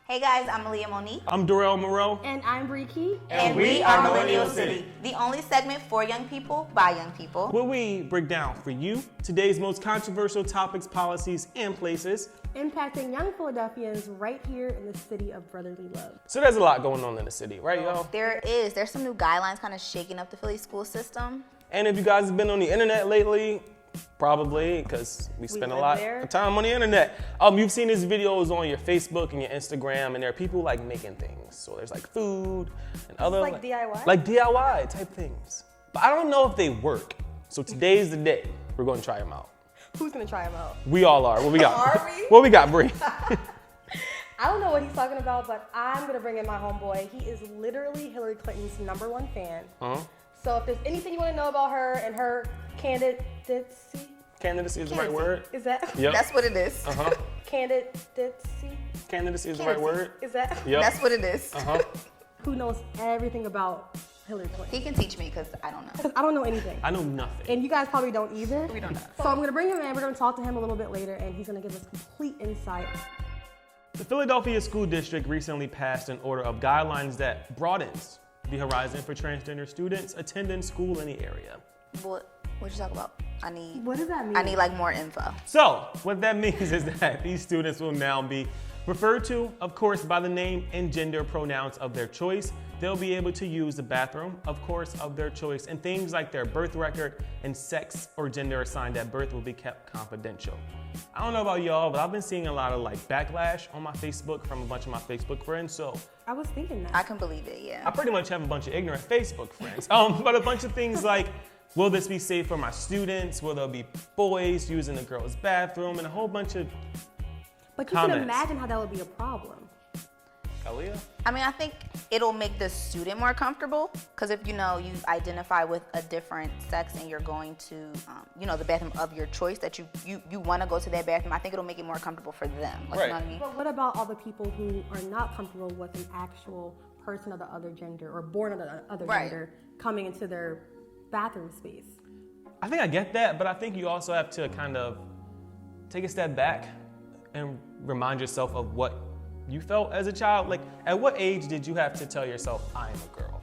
Hey guys, I'm Malia Monique. I'm Darrell Moreau. And I'm Bree Key. And we are MyNEWPhilly, the only segment for young people by young people, where we break down for you today's most controversial topics, policies, and places impacting young Philadelphians right here in the city of brotherly love. So there's a lot going on in the city, right, y'all? There's some new guidelines kind of shaking up the Philly school system. And if you guys have been on the internet lately, probably, because we spend a lot of time on the internet. You've seen these videos on your Facebook and your Instagram, and there are people like making things. So there's like food and other like DIY? Like DIY type things. But I don't know if they work. So today's the day we're going to try them out. Who's going to try them out? We all are. What we got? Are we? What we got, Bree? I don't know what he's talking about, but I'm going to bring in my homeboy. He is literally Hillary Clinton's #1 fan. So if there's anything you want to know about her and her candidacy. Candidacy is the right word? Is that? Yep. That's what it is. Candidacy. Candidacy is the right word? Is that? Yep. That's what it is. Who knows everything about Hillary Clinton? He can teach me because I don't know. Because I don't know anything. I know nothing. And you guys probably don't either. We don't know. So I'm going to bring him in. We're going to talk to him a little bit later, and he's going to give us complete insight. The Philadelphia School District recently passed an order of guidelines that broadens the horizon for transgender students attending school in the area. What you talk about? What does that mean? I need like more info. So what that means is that these students will now be referred to, of course, by the name and gender pronouns of their choice. They'll be able to use the bathroom, of course, of their choice, and things like their birth record and sex or gender assigned at birth will be kept confidential. I don't know about y'all, but I've been seeing a lot of like backlash on my Facebook from a bunch of my Facebook friends, so. I was thinking that. I can believe it, yeah. I pretty much have a bunch of ignorant Facebook friends, but a bunch of things like, will this be safe for my students? Will there be boys using the girls' bathroom? And a whole bunch of But you can imagine how that would be a problem. Aaliyah? I mean, I think it'll make the student more comfortable because if you identify with a different sex and you're going to, the bathroom of your choice that you want to go to that bathroom, I think it'll make it more comfortable for them. Like, right. You know what I mean? But what about all the people who are not comfortable with an actual person of the other gender or born of the other gender coming into their bathroom space? I think I get that, but I think you also have to kind of take a step back and remind yourself of what you felt as a child. Like, at what age did you have to tell yourself, I am a girl?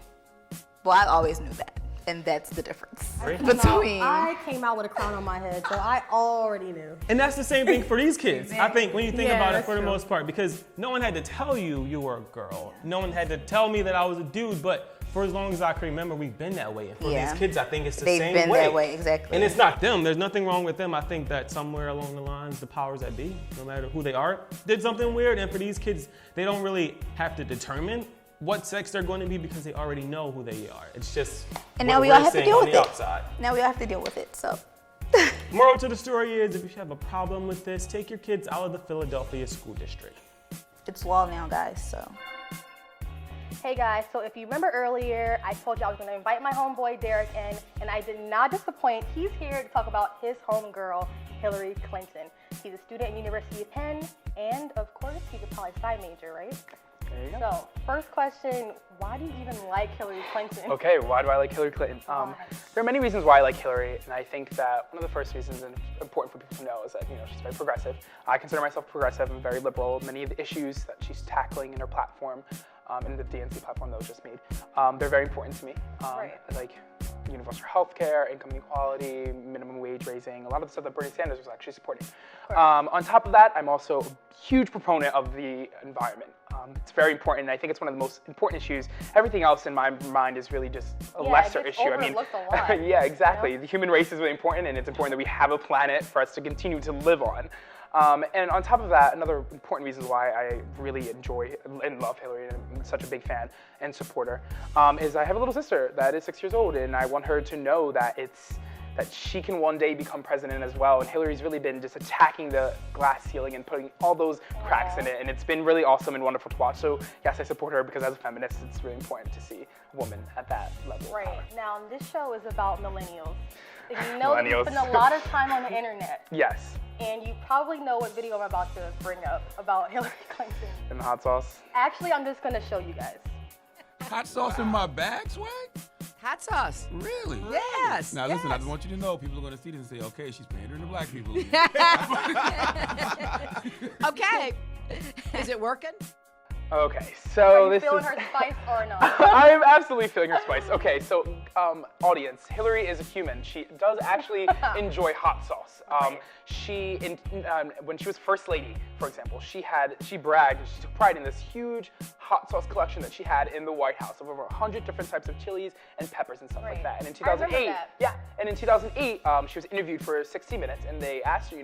Well, I always knew that, and that's the difference Really? I came out with a crown on my head, so I already knew. And that's the same thing for these kids. I think when you think about it for the true. most part, because no one had to tell you you were a girl. No one had to tell me that I was a dude, but for as long as I can remember, we've been that way. And for these kids, I think it's the same way. They've been that way, exactly. And it's not them. There's nothing wrong with them. I think that somewhere along the lines, the powers that be, no matter who they are, did something weird. And for these kids, they don't really have to determine what sex they're going to be because they already know who they are. It's just and now we all have to deal with it. Outside. Now we all have to deal with it, so. Moral to the story is, if you have a problem with this, take your kids out of the Philadelphia School District. It's law now, guys, so. Hey guys, so if you remember earlier, I told you I was going to invite my homeboy Derek in, and I did not disappoint. He's here to talk about his homegirl, Hillary Clinton. He's a student at University of Penn, and of course, he's a poli-sci major, right? There you go. So, first question, why do you even like Hillary Clinton? Okay, why do I like Hillary Clinton? There are many reasons why I like Hillary, and I think that one of the first reasons, and important for people to know, is that she's very progressive. I consider myself progressive and very liberal. Many of the issues that she's tackling in her platform, in the DNC platform that was just made, they're very important to me. Like universal health care, income inequality, minimum wage raising, a lot of the stuff that Bernie Sanders was actually supporting. On top of that, I'm also a huge proponent of the environment. It's very important, and I think it's one of the most important issues. Everything else in my mind is really just a lesser issue. I mean, a lot, yeah, exactly. The human race is really important, and it's important that we have a planet for us to continue to live on. And on top of that, another important reason why I really enjoy and love Hillary, and I'm such a big fan and supporter, is I have a little sister that is 6 years old, and I want her to know that she can one day become president as well. And Hillary's really been just attacking the glass ceiling and putting all those cracks in it, and it's been really awesome and wonderful to watch. So yes, I support her because as a feminist, it's really important to see a woman at that level. Right. Now, this show is about millennials. And you know that you spend a lot of time on the internet. Yes. And you probably know what video I'm about to bring up about Hillary Clinton. And the hot sauce? Actually, I'm just going to show you guys. Hot sauce in my bag, Swag? Hot sauce. Really? Yes. Now listen, I just want you to know, people are going to see this and say, okay, she's pandering to black people. Okay. Is it working? Okay, so Are you this feeling is. her spice or not? I am absolutely feeling her spice. Okay, so audience, Hillary is a human. She does actually enjoy hot sauce. Right. When she was first lady, for example, she bragged, she took pride in this huge hot sauce collection that she had in the White House of over 100 different types of chilies and peppers and stuff like Right. that. And in I remember 2008, that. yeah, and in 2008, she was interviewed for 60 Minutes, and they asked her,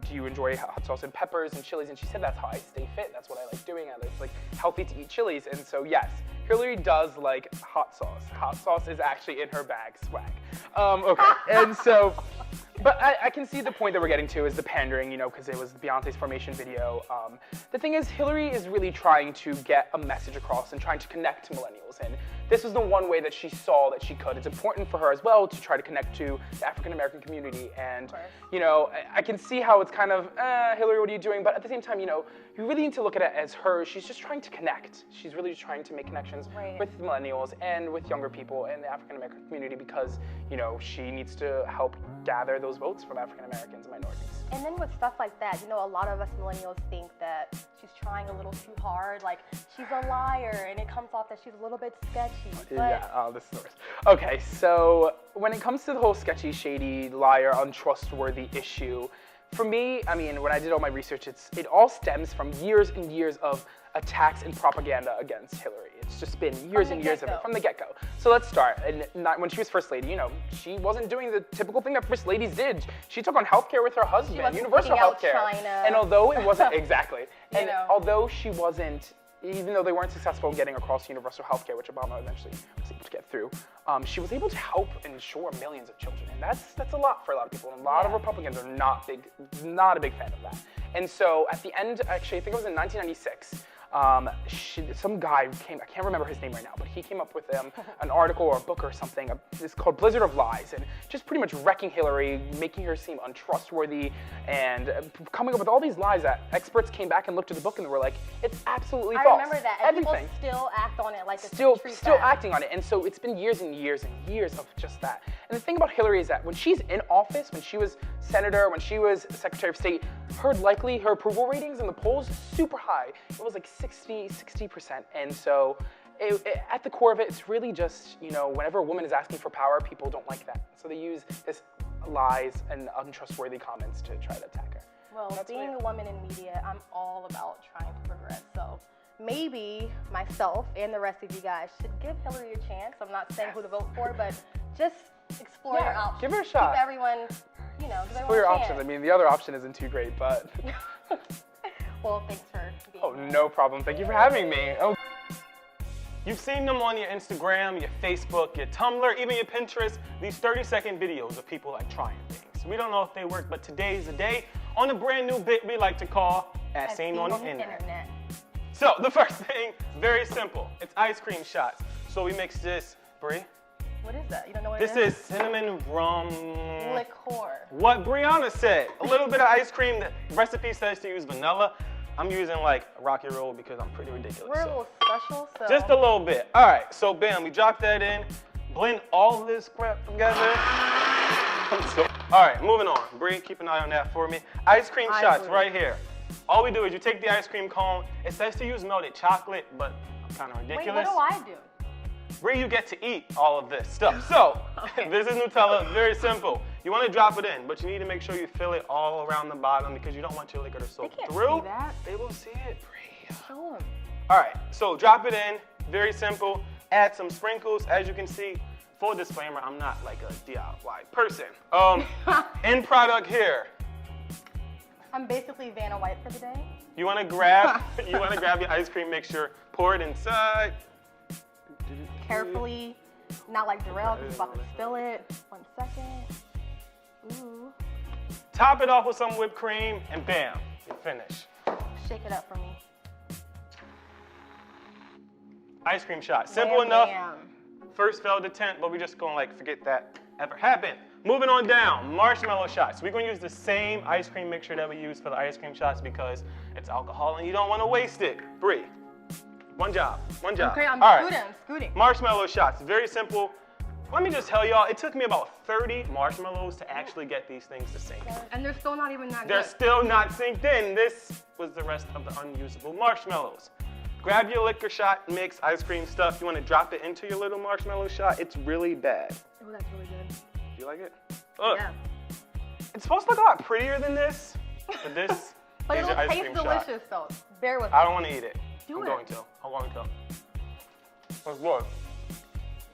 do you enjoy hot sauce and peppers and chilies? And she said, that's how I stay fit. That's what I like doing. It's like healthy to eat chilies. And so yes, Hillary does like hot sauce. Hot sauce is actually in her bag, swag. Okay, and so, but I can see the point that we're getting to is the pandering, because it was Beyonce's Formation video. The thing is, Hillary is really trying to get a message across and trying to connect to millennials. And this was the one way that she saw that she could. It's important for her as well to try to connect to the African American community. And, I can see how it's kind of, Hillary, what are you doing? But at the same time, you really need to look at it as her. She's just trying to connect. She's really trying to make connections with millennials and with younger people in the African American community because, she needs to help gather those votes from African Americans and minorities. And then with stuff like that, a lot of us millennials think that she's trying a little too hard, like she's a liar, and it comes off that she's a little bit sketchy. Yeah, this is the worst. Okay, so when it comes to the whole sketchy, shady, liar, untrustworthy issue, for me, when I did all my research, it all stems from years and years of attacks and propaganda against Hillary. It's just been years and years of it from the get-go. So let's start. And when she was first lady, she wasn't doing the typical thing that first ladies did. She took on healthcare with her husband, universal healthcare. And although it wasn't exactly, and although she wasn't, even though they weren't successful in getting across universal healthcare, which Obama eventually was able to get through, she was able to help ensure millions of children, and that's a lot for a lot of people. And a lot of Republicans are not a big fan of that. And so at the end, actually, I think it was in 1996. Some guy came, I can't remember his name right now, but he came up with an article or a book or something. It's called Blizzard of Lies, and just pretty much wrecking Hillary, making her seem untrustworthy, and coming up with all these lies that experts came back and looked at the book and were like, it's absolutely false. I remember that, and everything. People still act on it like it's still a true fact. acting on it, and so it's been years and years and years of just that. And the thing about Hillary is that when she's in office, when she was senator, when she was Secretary of State, her approval ratings in the polls super high. It was like 60%. And so at the core of it, it's really just, whenever a woman is asking for power, people don't like that. So they use this lies and untrustworthy comments to try to attack her. Well, being a woman in media, I'm all about trying to progress. So maybe myself and the rest of you guys should give Hillary a chance. I'm not saying who to vote for, but just explore your options. Give her a shot. Give everyone, Explore your options. The other option isn't too great, but. Well, thanks for being here. No problem. Thank you for having me. Oh. You've seen them on your Instagram, your Facebook, your Tumblr, even your Pinterest, these 30-second videos of people trying things. We don't know if they work, but today's the day on a brand new bit we like to call As Seen on the Internet. So the first thing, very simple. It's ice cream shots. So we mix this, Brie. What is that? You don't know what it is? This is cinnamon rum. Liqueur. What Brianna said. A little bit of ice cream. The recipe says to use vanilla. I'm using a Rocky Road because I'm pretty ridiculous. We're a little special, so. Just a little bit. All right, so bam, we drop that in. Blend all this crap together. All right, moving on. Bree, keep an eye on that for me. Ice cream shots right here. All we do is you take the ice cream cone. It says to use melted chocolate, but I'm kind of ridiculous. Wait, what do I do? Bree, you get to eat all of this stuff. So, this is Nutella, very simple. You want to drop it in, but you need to make sure you fill it all around the bottom because you don't want your liquor to soak through. They can't see that. They will see it, Bree. Show them. All right, so drop it in, very simple. Add some sprinkles. As you can see, full disclaimer, I'm not like a DIY person. End product here. I'm basically Vanna White for the day. You want to grab your ice cream mixture, pour it inside. Carefully, not like Jarrell, because he's about to spill it. 1 second. Ooh. Top it off with some whipped cream, and bam, you're finished. Shake it up for me. Ice cream shot. Simple enough. Bam. First failed attempt, but we're just gonna forget that ever happened. Moving on down, marshmallow shots. We're gonna use the same ice cream mixture that we use for the ice cream shots because it's alcohol and you don't want to waste it. Bree, one job. Okay, I'm scooting. Marshmallow shots, very simple. Let me just tell y'all, it took me about 30 marshmallows to actually get these things to sink. And they're still not even that They're good. still not synced in. This was the rest of the unusable marshmallows. Grab your liquor shot mix, ice cream stuff. You want to drop it into your little marshmallow shot. It's really bad. Oh, that's really good. Do you like it? Look. Yeah. It's supposed to look a lot prettier than this, but this But is it'll your ice taste cream delicious, shot. though. Bear with I me. don't want to eat it. Do I'm it. going to. I'm going to. It's good.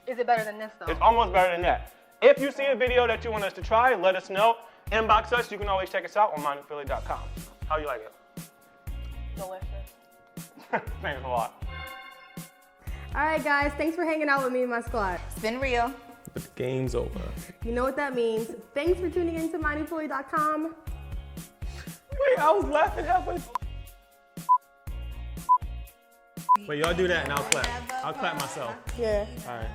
Is it better than this, though? It's almost better than that. If you see a video that you want us to try, let us know. Inbox us. You can always check us out on MyNEWPhilly.com. How you like it? Delicious. Thanks a lot. All right, guys, thanks for hanging out with me and my squad. It's been real. The game's over. You know what that means. Thanks for tuning in to MyNEWPhilly.com. Wait, I was laughing halfway. Wait, y'all do that and I'll clap. I'll clap myself. Yeah. All right.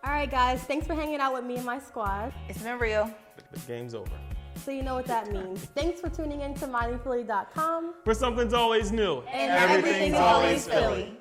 All right, guys, thanks for hanging out with me and my squad. It's been real. The game's over. So you know what that means. Thanks for tuning in to MyNEWPhilly.com. Where something's always new. And everything's always Philly.